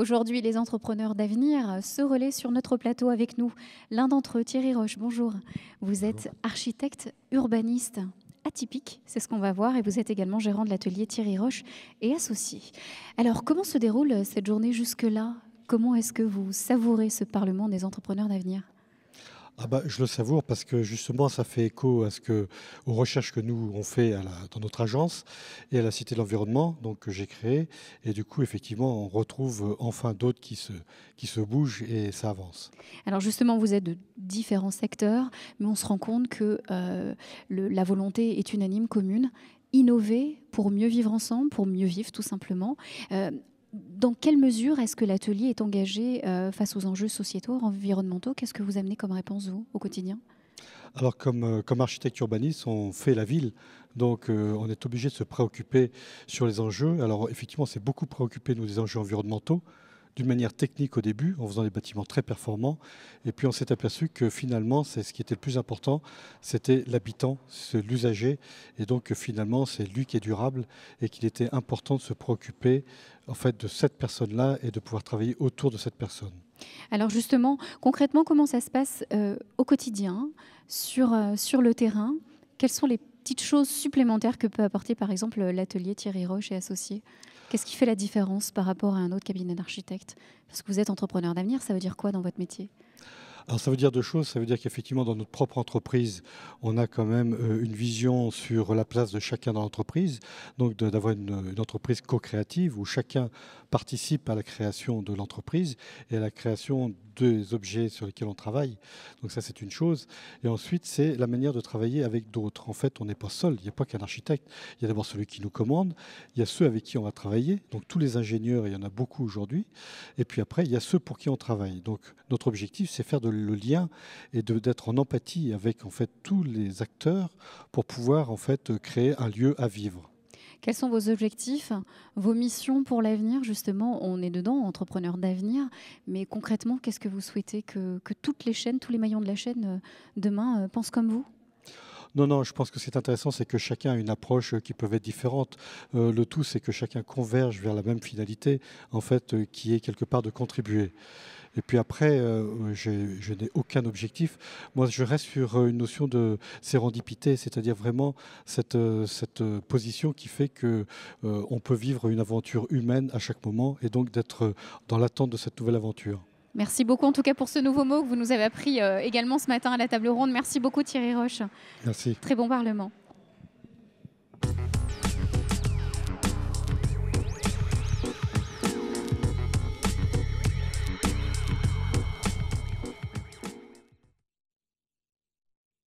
Aujourd'hui, les entrepreneurs d'avenir se relaient sur notre plateau avec nous. L'un d'entre eux, Thierry Roche, bonjour. Vous Bonjour. êtes architecte urbaniste atypique, c'est ce qu'on va voir, et vous êtes également gérant de l'atelier Thierry Roche et associé. Alors, comment se déroule cette journée jusque-là? Comment est-ce que vous savourez ce Parlement des entrepreneurs d'avenir? Ah bah, je le savoure parce que justement, ça fait écho aux recherches que nous on fait dans notre agence et à la Cité de l'Environnement, donc que j'ai créée. Et du coup, effectivement, on retrouve enfin d'autres qui se bougent et ça avance. Alors justement, vous êtes de différents secteurs, mais on se rend compte que la volonté est unanime, commune. Innover pour mieux vivre ensemble, pour mieux vivre tout simplement. Euh, dans quelle mesure est-ce que l'atelier est engagé face aux enjeux sociétaux, environnementaux? Qu'est-ce que vous amenez comme réponse, vous, au quotidien? Alors, comme architecte urbaniste, on fait la ville, donc on est obligé de se préoccuper sur les enjeux. Alors, effectivement, on s'est beaucoup préoccupé, nous, des enjeux environnementaux, d'une manière technique au début, en faisant des bâtiments très performants. Et puis, on s'est aperçu que finalement, c'est ce qui était le plus important, c'était l'habitant, c'est l'usager. Et donc, finalement, c'est lui qui est durable et qu'il était important de se préoccuper, en fait, de cette personne-là et de pouvoir travailler autour de cette personne. Alors justement, concrètement, comment ça se passe au quotidien, sur le terrain? Quelles sont les petites choses supplémentaires que peut apporter, par exemple, l'atelier Thierry Roche et Associés? Qu'est-ce qui fait la différence par rapport à un autre cabinet d'architectes? Parce que vous êtes entrepreneur d'avenir, ça veut dire quoi dans votre métier? Alors ça veut dire 2 choses. Ça veut dire qu'effectivement, dans notre propre entreprise, on a quand même, une vision sur la place de chacun dans l'entreprise. Donc d'avoir une entreprise co-créative où chacun participe à la création de l'entreprise et à la création des objets sur lesquels on travaille. Donc ça, c'est une chose. Et ensuite, c'est la manière de travailler avec d'autres. En fait, on n'est pas seul. Il n'y a pas qu'un architecte. Il y a d'abord celui qui nous commande. Il y a ceux avec qui on va travailler. Donc tous les ingénieurs, il y en a beaucoup aujourd'hui. Et puis après, il y a ceux pour qui on travaille. Donc notre objectif, c'est faire le lien et d'être en empathie avec en fait tous les acteurs pour pouvoir en fait créer un lieu à vivre. Quels sont vos objectifs, vos missions pour l'avenir? Justement, on est dedans, entrepreneur d'avenir, mais concrètement, qu'est-ce que vous souhaitez que toutes les chaînes, tous les maillons de la chaîne, demain, pensent comme vous? Non, non, je pense que c'est intéressant, c'est que chacun a une approche qui peut être différente. Le tout, c'est que chacun converge vers la même finalité, en fait, qui est quelque part de contribuer. Et puis après, je n'ai aucun objectif. Moi, je reste sur une notion de sérendipité, c'est-à-dire vraiment cette position qui fait que on peut vivre une aventure humaine à chaque moment et donc d'être dans l'attente de cette nouvelle aventure. Merci beaucoup en tout cas pour ce nouveau mot que vous nous avez appris également ce matin à la table ronde. Merci beaucoup Thierry Roche. Merci. Très bon Parlement.